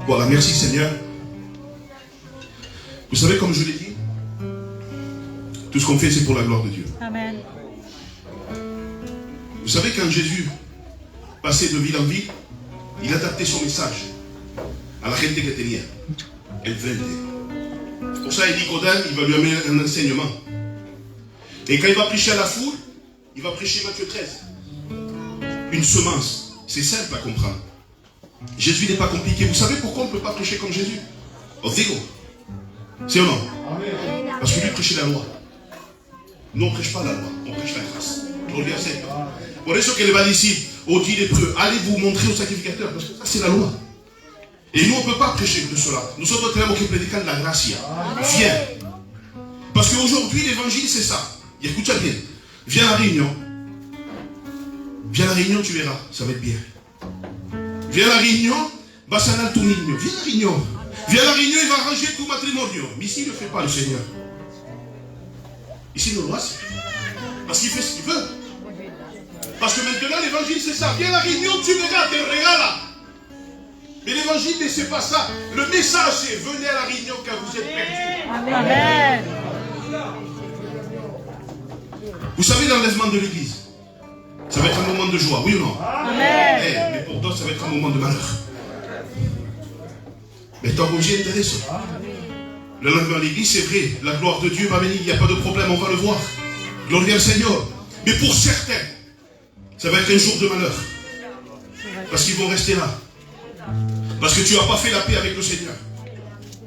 Voilà, merci Seigneur. Vous savez, comme je l'ai dit, tout ce qu'on fait, c'est pour la gloire de Dieu. Amen. Vous savez, quand Jésus passait de ville en ville, il adaptait son message à la gente que tenía. El frente. Pour ça, il dit Nicodème, il va lui amener un enseignement. Et quand il va prêcher à la foule, il va prêcher Matthieu 13. Une semence. C'est simple à comprendre. Jésus n'est pas compliqué. Vous savez pourquoi on ne peut pas prêcher comme Jésus? Os digo. C'est ou non? Parce que lui prêchait la loi. Nous, on ne prêche pas la loi, on prêche la grâce. Gloria al Seigneur. Por eso que le va decir aux 10 lépreux, allez vous montrer au sacrificateur, parce que ça c'est la loi. Et nous, on ne peut pas prêcher de cela. Nosotros tenemos que predicar la gracia. Viens. Parce qu'aujourd'hui, l'évangile, c'est ça. Et écoute bien. Viens à la réunion. Viens à la réunion, tu verras, ça va être bien. Viens à la réunion, va sanar tu niño. Viens à la réunion. Viens à la réunion, il va arranger tout matrimonio. Mais ici, il ne le fait pas, le Seigneur. Ici, nous le voici. Parce qu'il fait ce qu'il veut. Parce que maintenant, l'évangile, c'est ça. Viens à la réunion, tu verras, te régales. Mais l'évangile, c'est pas ça. Le message, c'est venez à la réunion quand vous êtes perdus. Amen. Vous savez, l'enlèvement de l'église, ça va être un moment de joie, oui ou non? Amen. Mais pour d'autres, ça va être un moment de malheur. Mais tant que j'ai intérêt ça. L'enlèvement de l'église, c'est vrai. La gloire de Dieu va venir, il n'y a pas de problème, on va le voir. Gloire au Seigneur. Mais pour certains, ça va être un jour de malheur. Parce qu'ils vont rester là. Parce que tu n'as pas fait la paix avec le Seigneur.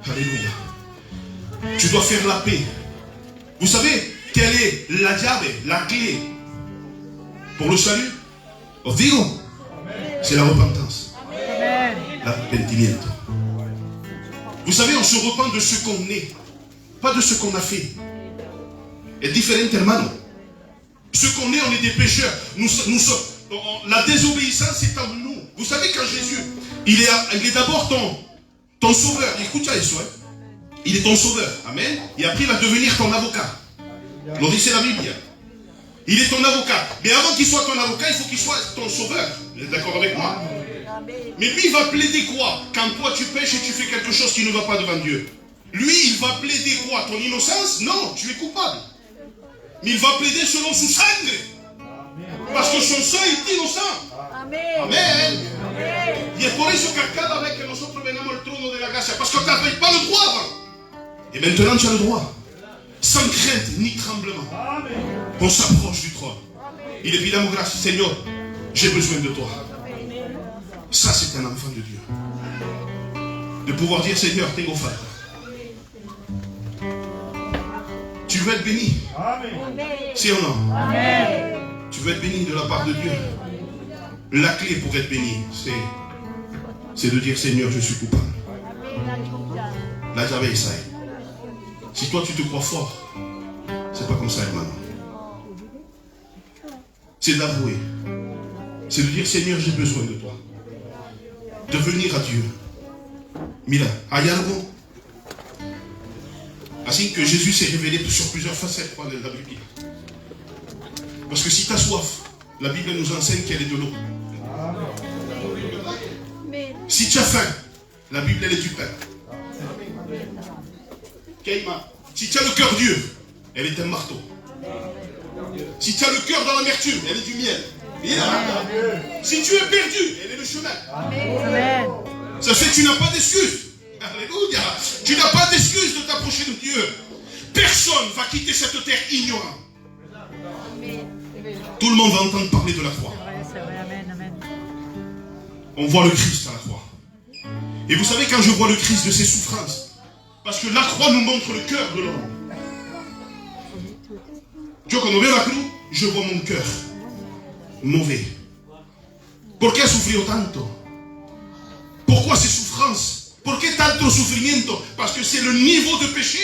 Alléluia. Tu dois faire la paix. Vous savez quelle est la llave, la clé pour le salut? Os digo, c'est la repentance. L'arrepentimiento. Vous savez, on se repent de ce qu'on est, pas de ce qu'on a fait. Es diferente, hermano. Ce qu'on est, on est des pécheurs. Nous sommes, la désobéissance est en nous. Vous savez, quand Jésus, il est d'abord ton sauveur. Écoute ça, il est ton sauveur. Amen. Et après, il va devenir ton avocat. Lo dice la Bible. Il est ton avocat. Mais avant qu'il soit ton avocat, il faut qu'il soit ton sauveur. Vous êtes d'accord avec moi? Mais lui, il va plaider quoi? Quand toi, tu pêches et tu fais quelque chose qui ne va pas devant Dieu. Lui, il va plaider quoi? Ton innocence? Non, tu es coupable. Mais il va plaider selon son sang. Parce que son sang est innocent. Amen. Amen. Y es por eso que cada vez que nosotros venamos al trono de la gracia, parce que tu n'avais pas le droit avant. Et maintenant tu as le droit. Sans crainte ni tremblement. On s'approche du trône. Il est évidemment grâce, Seigneur, j'ai besoin de toi. Ça c'est un enfant de Dieu. De pouvoir dire, Seigneur, tengo falta. Tu veux être béni? Si ou non? Amen. Tu veux être béni de la part de Dieu? La clé pour être béni, c'est de dire, Seigneur, je suis coupable. Là, j'avais ça. Si toi, tu te crois fort, c'est pas comme ça, hermano. C'est d'avouer. C'est de dire, Seigneur, j'ai besoin de toi. De venir à Dieu. Mira, hay algo. Ainsi que Jésus s'est révélé sur plusieurs facettes dans la Bible. Parce que si tu as soif, la Bible nous enseigne qu'elle est de l'eau. Si tu as faim, la Bible elle est du pain. Si tu as le cœur dur, elle est un marteau. Si tu as le cœur dans l'amertume, elle est du miel. Si tu es perdu, elle est le chemin. Amen. Ça fait que tu n'as pas d'excuse. Alléluia. Tu n'as pas d'excuse de t'approcher de Dieu. Personne ne va quitter cette terre ignorant. Tout le monde va entendre parler de la croix. On voit le Christ à la croix. Et vous savez, quand je vois le Christ de ses souffrances, parce que la croix nous montre le cœur de l'homme. Yo cuando veo la cruz, je vois mon cœur mauvais. ¿Por qué ha sufrido tanto? Pourquoi ces souffrances? ¿Por qué tanto sufrimiento? Parce que c'est le niveau de péché.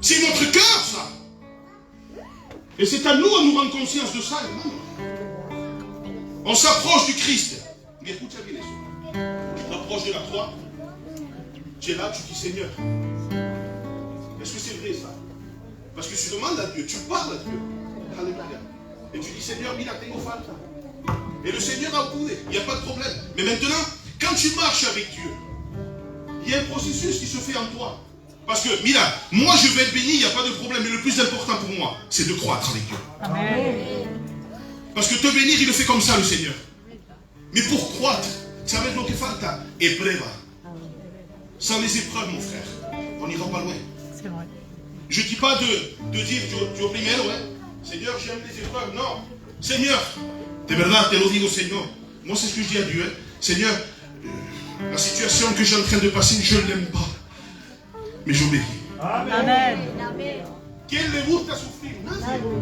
C'est notre cœur, ça. Et c'est à nous à nous rendre conscience de ça, hermano. On s'approche du Christ. Mais écoute bien ça. Tu t'approches de la croix. Tu es là, tu dis Seigneur. Est-ce que c'est vrai ça? Parce que tu demandes à Dieu, tu parles à Dieu. Alléluia. Et tu dis Seigneur, mira, tengo falta. Et le Seigneur a coupé, il n'y a pas de problème. Mais maintenant, quand tu marches avec Dieu, Il y a un processus qui se fait en toi. Parce que, Mila, moi je vais être béni, il n'y a pas de problème. Mais le plus important pour moi, c'est de croître avec Dieu. Amen. Parce que te bénir, il le fait comme ça, le Seigneur. Mais pour croître, ça va être lo que falta. Épreuve. Sans les épreuves, mon frère, on n'ira pas loin. C'est vrai. Je ne dis pas de dire, yo primero, Seigneur, j'aime les épreuves. Non. Seigneur, de verdad, te lo digo, Seigneur. Moi, c'est ce que je dis à Dieu. Seigneur, la situation que je suis en train de passer, je ne l'aime pas. Mais j'obéis. Amen. Quel le gusta souffrir?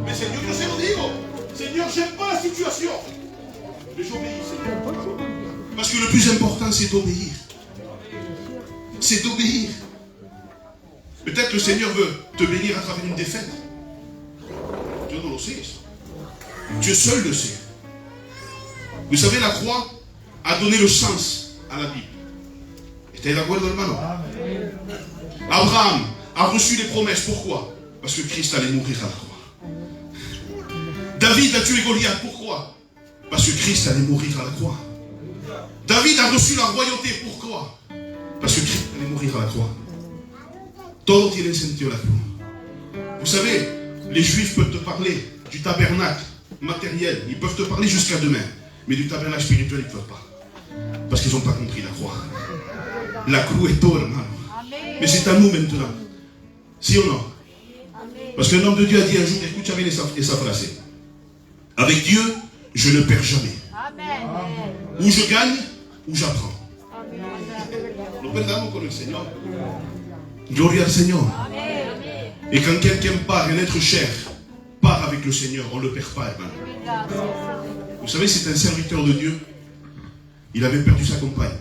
Mais Seigneur, je se lo digo. Seigneur, j'aime pas la situation. Mais j'obéis, Seigneur. Parce que le plus important, c'est d'obéir. C'est d'obéir. Peut-être le Seigneur veut te bénir à travers une défaite. Dieu ne le sait. Dieu seul le sait. Vous savez, la croix a donné le sens à la Bible. Estás de acuerdo, hermano? Abraham a reçu les promesses. Pourquoi? Parce que Christ allait mourir à la croix. David a tué Goliath. Pourquoi? Parce que Christ allait mourir à la croix. David a reçu la royauté. Pourquoi? Parce que Christ allait mourir à la croix. Todo tiene sentido la croix. Vous savez, les Juifs peuvent te parler du tabernacle matériel. Ils peuvent te parler jusqu'à demain. Mais du tabernacle spirituel, ils ne peuvent pas. Parce qu'ils n'ont pas compris la croix. La croix est tout, hermano. Mais c'est à nous maintenant. Si ou non? Parce que l'homme de Dieu a dit un jour, écoute bien esa phrase. Avec Dieu, je ne perds jamais. Ou je gagne, ou j'apprends. Lo perdamos con el Señor. Gloria al Seigneur. Et quand quelqu'un part, un être cher, part avec le Seigneur, on ne le perd pas, hermano. Vous savez, c'est un serviteur de Dieu. Il avait perdu sa compagne.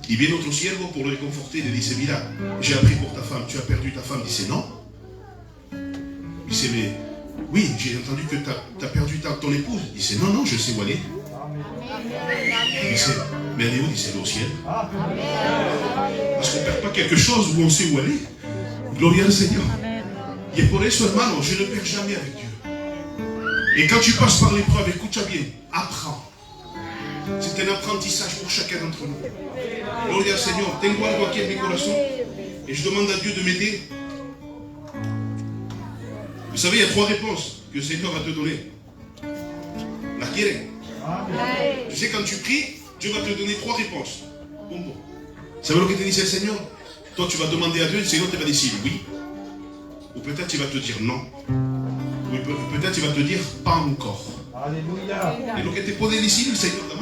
Il vient notre siervo pour le réconforter. Il dit, mira, j'ai appris pour ta femme, tu as perdu ta femme. Il dit, non. Il dit, mais oui, j'ai entendu que tu as perdu ton épouse. Il dit, non, non, je sais où elle est. Il dit, mais elle est où? Il dit, c'est au ciel. Parce qu'on ne perd pas quelque chose où on sait où elle est. Gloria al Seigneur. Et pour eso, hermano, je ne perds jamais avec Dieu. Et quand tu passes par l'épreuve, écoute bien, apprends. C'est un apprentissage pour chacun d'entre nous. Gloria al Seigneur. Tengo algo aquí en mi corazón. Et je demande à Dieu de m'aider. Vous savez, il y a 3 réponses que le Seigneur va te donner. La quiere? Tu sais, quand tu pries, Dieu va te donner 3 réponses. Bon. Vous savez ce que te dit le Seigneur? Toi, tu vas demander à Dieu, le Seigneur te va décider oui. Ou peut-être il va te dire non. Ou peut-être il va te dire pas encore. Alléluia. Et donc, tu peux décider le Seigneur demain.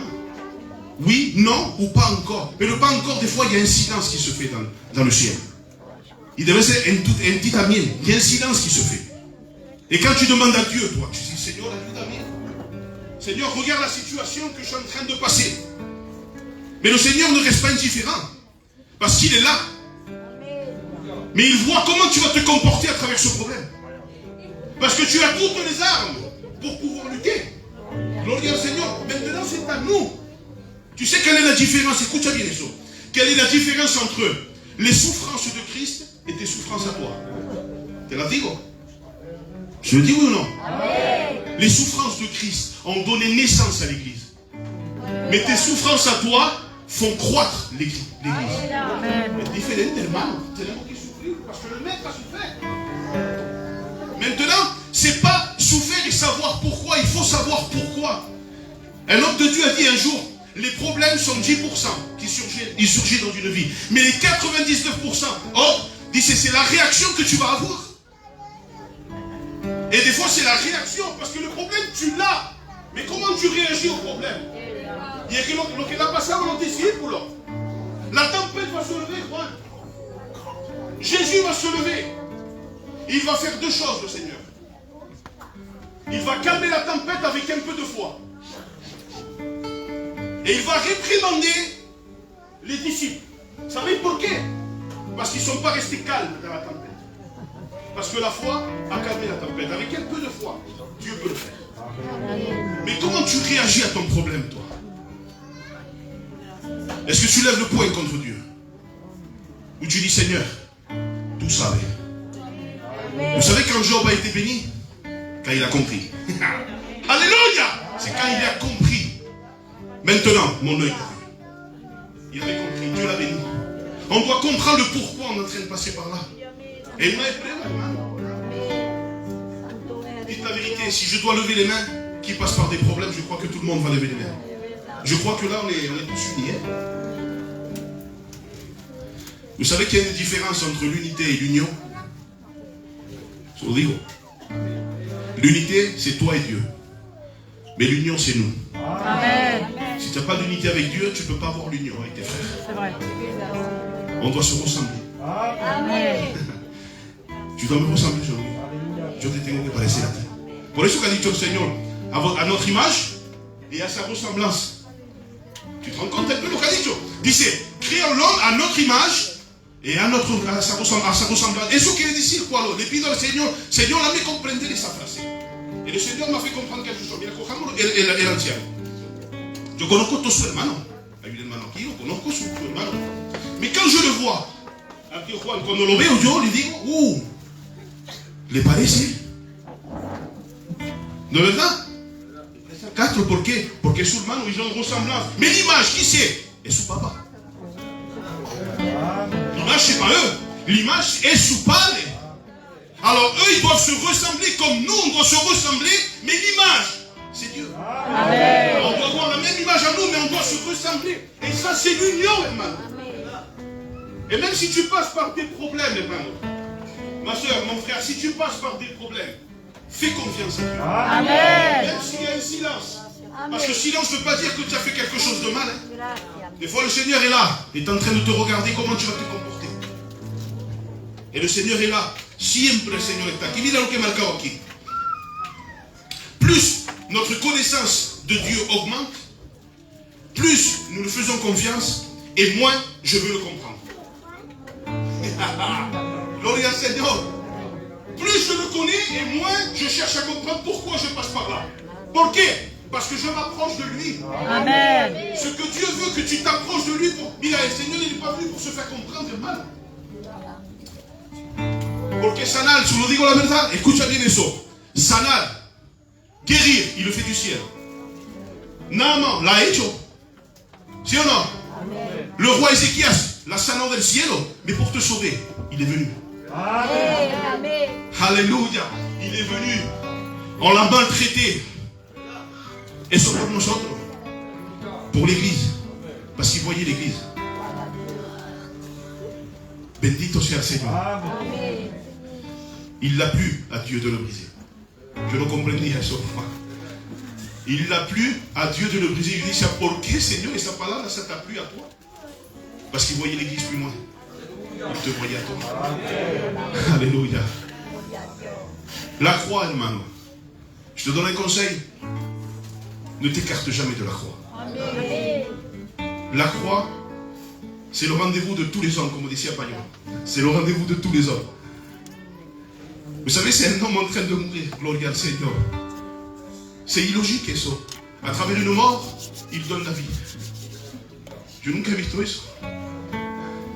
Oui, non ou pas encore. Mais le pas encore, des fois, il y a un silence qui se fait dans le ciel. Il devait être un petit amien. Il y a un silence qui se fait. Et quand tu demandes à Dieu, toi, tu dis, Seigneur, Seigneur, regarde la situation que je suis en train de passer. Mais le Seigneur ne reste pas indifférent. Parce qu'il est là. Mais il voit comment tu vas te comporter à travers ce problème. Parce que tu as toutes les armes pour pouvoir lutter. Gloria al Seigneur. Maintenant, c'est à nous. Tu sais quelle est la différence? Écoute bien les choses. Quelle est la différence entre les souffrances de Christ et tes souffrances à toi? Te la digo. Je le dis oui ou non? Amen. Les souffrances de Christ ont donné naissance à l'Église. Mais tes souffrances à toi font croître l'Église. C'est différent, hermano. Tenemos que souffrir parce que le maître a souffert. Maintenant, c'est pas souffrir et savoir pourquoi. Il faut savoir pourquoi. Un homme de Dieu a dit un jour, les problèmes sont 10% qui surgissent dans une vie. Mais les 99%, c'est la réaction que tu vas avoir. Et des fois, c'est la réaction, parce que le problème, tu l'as. Mais comment tu réagis au problème? Il y a lo que l'a pasado a los discípulos. La tempête va se lever, Juan. Jésus va se lever. Il va faire 2 choses, le Seigneur. Il va calmer la tempête avec un peu de foi. Et il va réprimander les disciples. Vous savez pourquoi? Parce qu'ils ne sont pas restés calmes dans la tempête. Parce que la foi a calmé la tempête. Avec un peu de foi, Dieu peut le faire. Mais comment tu réagis à ton problème, toi? Est-ce que tu lèves le poing contre Dieu? Ou tu dis, Seigneur, tout ça va. Vous savez quand Job a été béni? Quand il a compris. Alléluia! C'est quand il a compris. Maintenant, mon œil. Il avait compris. Dieu l'a béni. On doit comprendre le pourquoi on est en train de passer par là. Et moi, dites la vérité, si je dois lever les mains qui passent par des problèmes, je crois que tout le monde va lever les mains. Je crois que là, on est tous unis. Vous savez qu'il y a une différence entre l'unité et l'union. L'unité, c'est toi et Dieu. Mais l'union, c'est nous. Amen. Si tu n'as pas d'unité avec Dieu, tu ne peux pas avoir l'union avec tes frères. C'est vrai. On doit se ressembler. Amen. Tu dois me ressembler, Jean-Louis. Yo te tengo que parecer a ti. Por eso que ha dicho el Señor, a notre image et à sa ressemblance. Tu te rends compte un peu de ce qu'a dit? Dice, créons l'homme à notre image et a sa ressemblance. Eso quiere decir, ¿cuál? Le pido al Señor, Señor, dame comprender esa frase. Y el Señor me hace comprender quelque chose. Mira, cojamos el anciano. Yo conozco a todo su hermano. Hay un hermano aquí, yo conozco a su hermano. Mais quand je le vois, aquí Juan, cuando lo veo yo, le digo, ¿le parece? ¿No es verdad? Quatre, ¿por qué? Porque es su hermano, ils ont ressemblance. Mais l'image, qui c'est? Es su papa. L'image, c'est pas eux. L'image est su padre. Alors eux, ils doivent se ressembler comme nous, on doit se ressembler, mais l'image, c'est Dieu. Amen. On doit avoir la même image à nous, mais on doit se ressembler. Et ça, c'est l'union, hermano. Et même si tu passes par des problèmes, hermano, ma soeur, mon frère, si tu passes par des problèmes, fais confiance à Dieu. Amen. Même s'il y a un silence. Parce que silence ne veut pas dire que tu as fait quelque chose de mal. Des fois, le Seigneur est là, il est en train de te regarder comment tu vas te comporter. Et le Seigneur est là. Siempre el Señor está aquí. Mira lo que he marcado aquí. Plus notre connaissance de Dieu augmente, plus nous lui faisons confiance, et moins je veux le comprendre. Gloria al Seigneur. Plus je le connais, et moins je cherche à comprendre pourquoi je passe par là. Pourquoi? Parce que je m'approche de lui. Amen. Ce que Dieu veut que tu t'approches de lui pour... Mira, le Seigneur n'est pas venu pour se faire comprendre mal. Porque sanar, si lo digo la verdad, escucha bien eso. Sanar, guérir, il le fait du ciel. Naaman l'a hecho. ¿Sí o no? Amen. Le roi Ézéchias l'a sané del cielo, mais pour te sauver, il est venu. Amen. Alléluia, il est venu. On l'a maltraité. Et c'est pour nous autres, pour l'église, parce qu'il voyait l'église. Bendito sea el Señor. Amen. Il l'a plu à Dieu de le briser. Je ne comprendis eso. Il l'a plu à Dieu de le briser. Il dit, pour qué, Seigneur, et sa parole, ça t'a plu à toi? Parce qu'il voyait l'église plus loin. Il te voyait à toi. Amen. Alléluia. La croix, hermano. Je te donne un conseil. Ne t'écarte jamais de la croix. Amen. La croix, c'est le rendez-vous de tous les hommes, comme on dit à Pagnon. C'est le rendez-vous de tous les hommes. Vous savez, c'est un homme en train de mourir. Gloria al Seigneur. C'est illogique, ça. À travers une mort, il donne la vie. Je nunca he visto eso.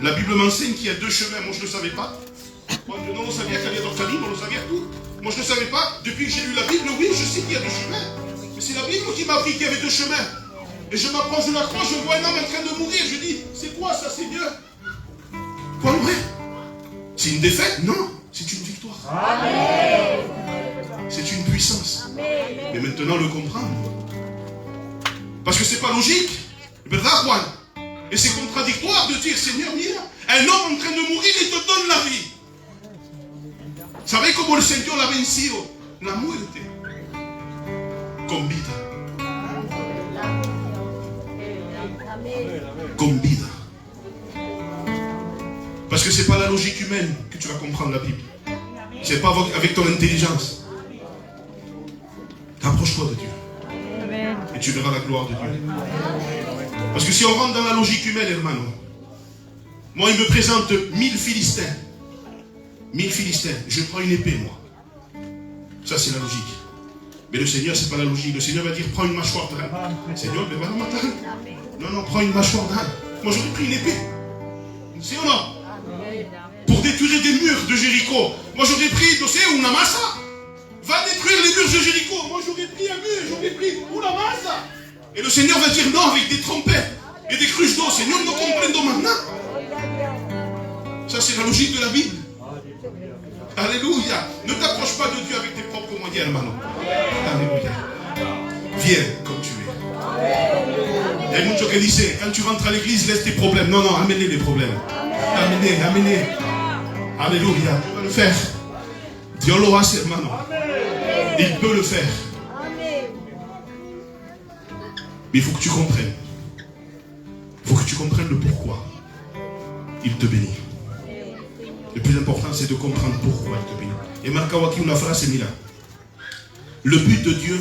La Bible m'enseigne qu'il y a deux chemins. Moi, je ne le savais pas. Moi, je ne savais qu'il y avait d'autres familles, on le savait tout. Moi, je ne savais pas. Depuis que j'ai lu la Bible, oui, je sais qu'il y a deux chemins. Mais c'est la Bible qui m'a appris qu'il y avait deux chemins. Et je m'approche de la croix, je vois un homme en train de mourir. Je dis, c'est quoi ça, Seigneur? Quoi, mourir? C'est une défaite? Non, c'est une victoire. Amen. C'est une puissance. Amen. Mais maintenant, le comprendre. Parce que c'est pas logique. ¿Verdad, Juan? Et c'est contradictoire de dire, Seigneur, mira, un homme en train de mourir, il te donne la vie. ¿Sabéis cómo el Señor ha vencido la muerte? Con vida. Con vida. Parce que c'est pas la logique humaine que tu vas comprendre la Bible. C'est pas avec ton intelligence. Approche-toi de Dieu. Amen. Et tu verras la gloire de Dieu. Parce que si on rentre dans la logique humaine, hermano, moi il me présente 1000 Philistins. 1000 Philistins. Je prends une épée, moi. Ça c'est la logique. Mais le Seigneur, c'est pas la logique. Le Seigneur va dire, prends une mâchoire d'âne. Seigneur, mais voilà, matin. Non, prends une mâchoire d'âne. Moi j'aurais pris une épée. C'est ou non? Pour détruire des murs de Jéricho. Moi j'aurais pris, tu sais, una massa. Va détruire les murs de Jéricho. Moi j'aurais pris un mur, j'aurais pris una massa. Et le Seigneur va dire non avec des trompettes et des cruches d'eau. Seigneur, no comprendo maintenant. c'est la logique de la Bible. Alléluia. Ne t'approche pas de Dieu avec tes propres moyens, hermano. Alléluia. Viens comme tu es. Il y a muchos qui disent, quand tu rentres à l'église, laisse tes problèmes. Non, non, amenez les problèmes. Amenez. Alléluia. Tu vas le faire. Dieu le hace, hermano. Il peut le faire. Mais il faut que tu comprennes. Il faut que tu comprennes le pourquoi il te bénit. Le plus important, c'est de comprendre pourquoi il te bénit. Et Markawaki, une phrase est mise là. Le but de Dieu,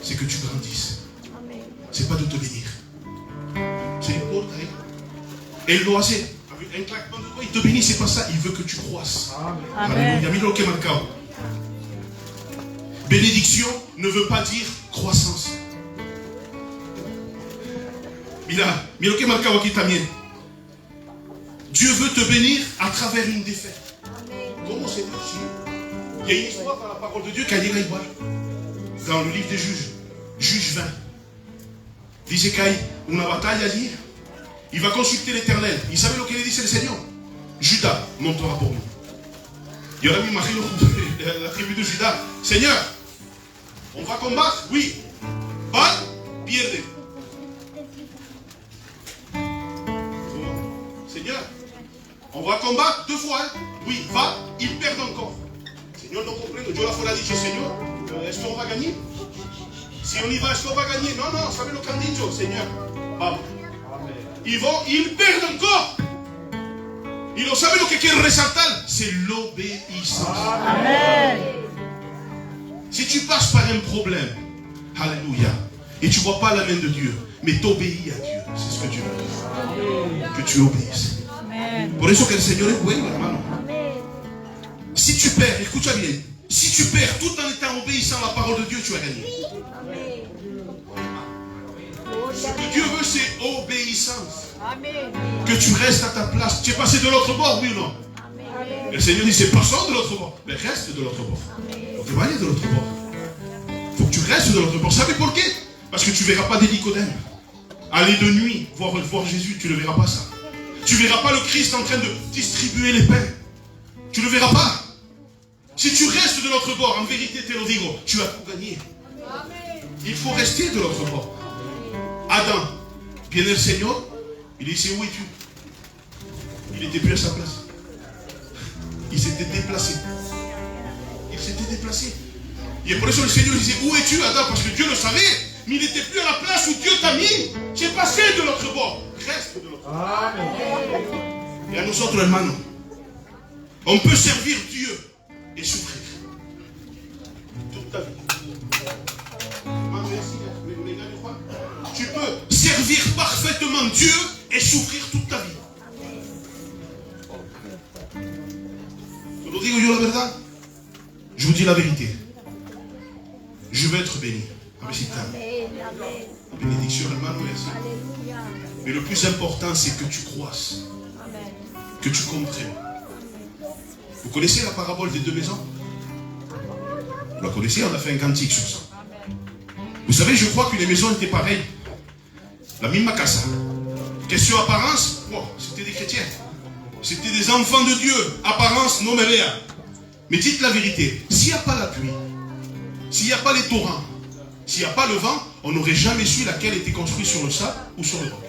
c'est que tu grandisses. C'est pas de te bénir. C'est important. Et il doit assez. Avec un claquement de doigts, il te bénit, c'est pas ça. Il veut que tu croisses. Alléluia. Bénédiction ne veut pas dire croissance. Dieu veut te bénir à travers une défaite. Comment c'est possible? Il y a une histoire dans la parole de Dieu qui a dit dans le livre des juges, juge 20. Disait qu'il y a une bataille à dire. Il va consulter l'Éternel. Il savait lequel il dit, c'est le Seigneur. Judas montera pour nous. Il y aura mis Marie, la tribu de Judas. Seigneur, on va combattre? Oui. Pas, pierde. Seigneur, on va combattre 2 fois. Hein? Oui, va, ils perdent encore. Seigneur, non comprends. Dieu l'a dit, Seigneur, est-ce qu'on va gagner? Si on y va, est-ce qu'on va gagner? Non, non, savez le candidat, Seigneur. Vamos. Ils perdent encore. Ils ont savez ce qui est resaltal, c'est l'obéissance. Amen. Si tu passes par un problème, alléluia, et tu ne vois pas la main de Dieu, mais tu obéis à Dieu, c'est ce que Dieu veut. Que tu obéisses. Amen. Por eso que el Señor es bueno, hermano. Si tu perds, écoute-moi bien, si tu perds tout en étant obéissant à la parole de Dieu, tu as gagné. Ce que Dieu veut, c'est obéissance. Amen. Que tu restes à ta place. Tu es passé de l'autre bord, oui ou non? Le Seigneur dit, c'est passant de l'autre bord. Mais reste de l'autre bord. Donc tu vas aller de l'autre bord. Il faut que tu restes de l'autre bord. Vous savez pourquoi? Parce que tu ne verras pas des Nicodèmes. Aller de nuit, voir Jésus, tu ne verras pas ça. Tu ne verras pas le Christ en train de distribuer les pains. Tu ne le verras pas. Si tu restes de l'autre bord, en vérité, Thélovigo, tu as tout gagné. Il faut rester de l'autre bord. Adam, bien le Seigneur, il dit, où es-tu? Il n'était plus à sa place. Il s'était déplacé. Il s'était déplacé. Et pour ça le Seigneur disait, où es-tu, Adam? Parce que Dieu le savait, mais il n'était plus à la place où Dieu t'a mis. Tu es passé de l'autre bord. Reste de l'autre bord. Et à nous autres, hermanos, on peut servir Dieu et souffrir. Toute ta vie. Tu peux servir parfaitement Dieu et souffrir toute ta vie. Je vous dis la vérité. Je vais être béni. Bénédiction, hermano, merci. Mais le plus important, c'est que tu croisses. Que tu comprennes. Vous connaissez la parabole des 2 maisons? Vous la connaissez? On a fait un cantique sur ça. Vous savez, je crois que les maisons étaient pareilles. La même casa. Question apparence, oh, c'était des chrétiens. C'était des enfants de Dieu. Apparence, non mais rien. Mais dites la vérité. S'il n'y a pas la pluie, s'il n'y a pas les torrents, s'il n'y a pas le vent, on n'aurait jamais su laquelle était construite sur le sable ou sur le roc.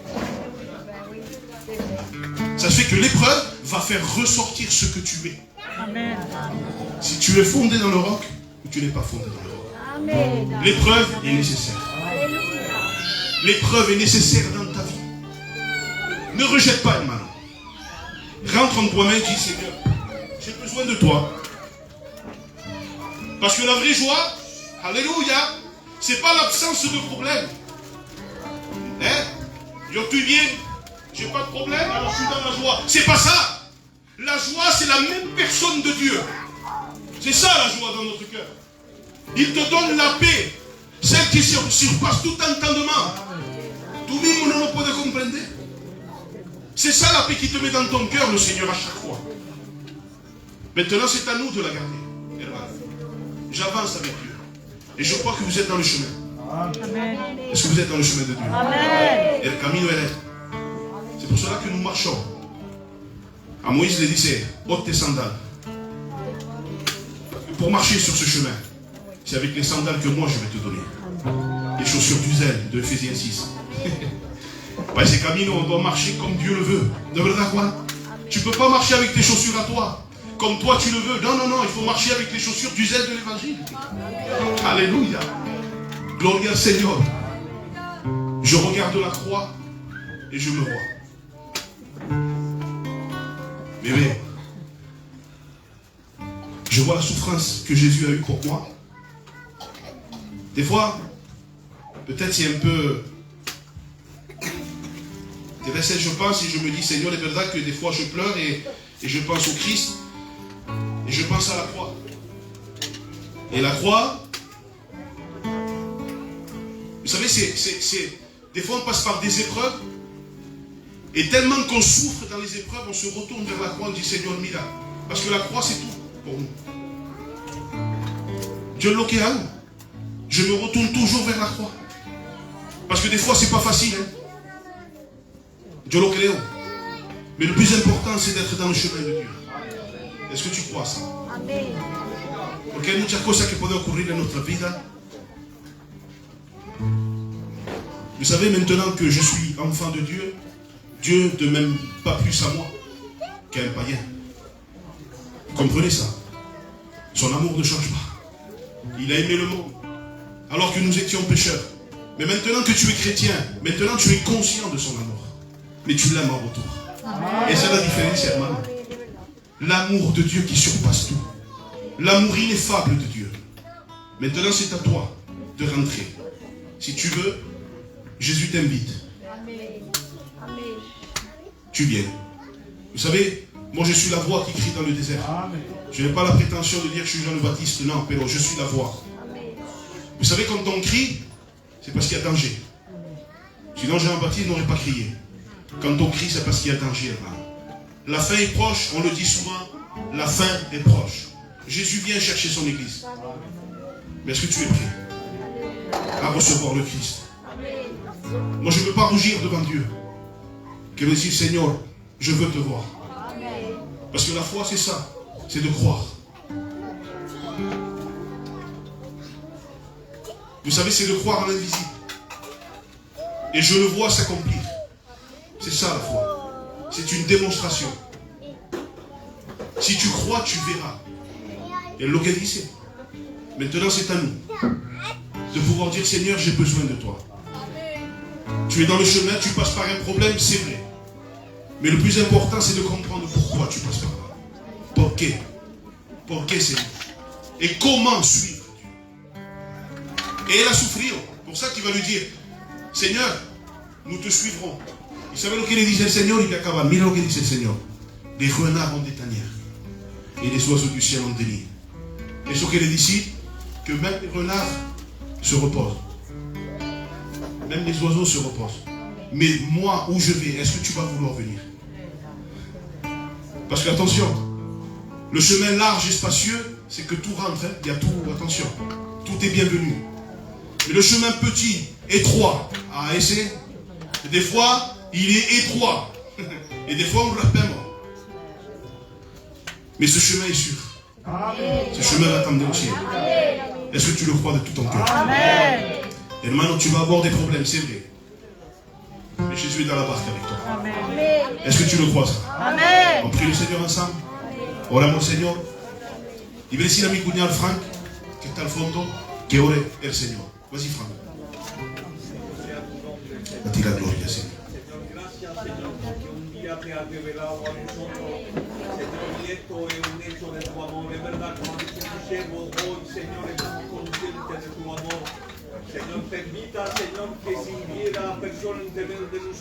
Ça fait que l'épreuve va faire ressortir ce que tu es. Amen. Si tu es fondé dans le roc ou tu n'es pas fondé dans le roc. L'épreuve est nécessaire. L'épreuve est nécessaire dans ta vie. Ne rejette pas, hermano. Rentre en toi-même et dis, Seigneur, j'ai besoin de toi. Parce que la vraie joie, alléluia, c'est pas l'absence de problème. Hein? Tu viens, j'ai pas de problème, alors je suis dans la joie. C'est pas ça. La joie, c'est la même personne de Dieu. C'est ça la joie dans notre cœur. Il te donne la paix, celle qui surpasse tout entendement. Tout le monde ne peut comprendre. C'est ça la paix qui te met dans ton cœur, le Seigneur, à chaque fois. Maintenant, c'est à nous de la garder. J'avance avec Dieu. Et je crois que vous êtes dans le chemin. Amen. Est-ce que vous êtes dans le chemin de Dieu? Amen. Et le camino est là. C'est pour cela que nous marchons. à Moïse, il disait, ôte tes sandales. Pour marcher sur ce chemin, c'est avec les sandales que moi je vais te donner. Les chaussures du zèle de Ephésiens 6. Ouais, c'est Camino, on doit marcher comme Dieu le veut. De verdad, quoi? Tu ne peux pas marcher avec tes chaussures à toi, comme toi tu le veux. Non, non, non, il faut marcher avec les chaussures du zèle de l'évangile. Alléluia. Gloria al Seigneur. Je regarde la croix et je me vois. Bébé, je vois la souffrance que Jésus a eue pour moi. Des fois, peut-être c'est un peu... je pense et je me dis, Seigneur, c'est vrai que des fois je pleure et je pense au Christ et je pense à la croix. Et la croix, vous savez, des fois on passe par des épreuves et tellement qu'on souffre dans les épreuves, on se retourne vers la croix et on dit, Seigneur, mira. Parce que la croix, c'est tout pour nous. Dieu lo que hago. Je me retourne toujours vers la croix. Parce que des fois, c'est pas facile. Hein? Dieu lo creo. Mais le plus important, c'est d'être dans le chemin de Dieu. Est-ce que tu crois ça? Amen. Porque hay muchas cosas que pueden ocurrir en notre vida. Vous savez, maintenant que je suis enfant de Dieu, Dieu ne m'aime pas plus à moi qu'un païen. Vous comprenez ça? Son amour ne change pas. Il a aimé le monde alors que nous étions pécheurs. Mais maintenant que tu es chrétien, maintenant tu es conscient de son amour. Mais tu l'aimes en retour. Amen. Et c'est la différence, hermano. L'amour de Dieu qui surpasse tout. L'amour ineffable de Dieu. Maintenant, c'est à toi de rentrer. Si tu veux, Jésus t'invite. Tu viens. Vous savez, moi je suis la voix qui crie dans le désert. Je n'ai pas la prétention de dire que je suis Jean le Baptiste. Non, mais je suis la voix. Vous savez, quand on crie, c'est parce qu'il y a danger. Sinon, Jean le Baptiste n'aurait pas crié. Quand on crie, c'est parce qu'il y a danger. La fin est proche, on le dit souvent, la fin est proche. Jésus vient chercher son église. Mais est-ce que tu es prêt à recevoir le Christ? Moi, je ne veux pas rougir devant Dieu. Que me dire, Seigneur, je veux te voir. Parce que la foi, c'est ça. C'est de croire. Vous savez, c'est de croire en l'invisible. Et je le vois s'accomplir. C'est ça la foi. C'est une démonstration. Si tu crois, tu verras. Et le qu'elle dit, maintenant c'est à nous de pouvoir dire, Seigneur, j'ai besoin de toi. Tu es dans le chemin, tu passes par un problème, c'est vrai. Mais le plus important, c'est de comprendre pourquoi tu passes par là. Pourquoi? Pourquoi, Seigneur? Et comment suivre Dieu? Et elle a souffert. Pour ça qu'il va lui dire, Seigneur, nous te suivrons. ¿Y sabe lo que le dice el Señor? Y que acaba, mira lo que dice el Señor. Des renards ont des tanières et les oiseaux du ciel ont des nids. Et ce qu'elle dit, que même les renards se reposent. Même les oiseaux se reposent. Mais moi, où je vais, est-ce que tu vas vouloir venir? Parce que attention, le chemin large et spacieux, c'est que tout rentre, hein? Il y a tout, attention, tout est bienvenu. Mais le chemin petit, étroit, à essayer, des fois, il est étroit. Et des fois, on le rappelle. Mais ce chemin est sûr. Ce chemin va t'emmener au ciel. Est-ce que tu le crois de tout ton cœur? Amen. Et maintenant, tu vas avoir des problèmes, c'est vrai. Mais Jésus est dans la barque avec toi. Amen. Est-ce que tu le crois ça? Amen. On prie le Seigneur ensemble. Oramos al Señor. Y ven decir a mi cuñado Frank, que está al fondo, que ore el Señor. Vas-y, Frank. A ti la gloria, Señor. Te has revelado a nosotros, Señor, y esto es un hecho de tu amor, es verdad, como dice tu siervo, hoy, Señor, estamos conscientes de tu amor. Señor, permita, Señor, que si hubiera personas en medio de nosotros,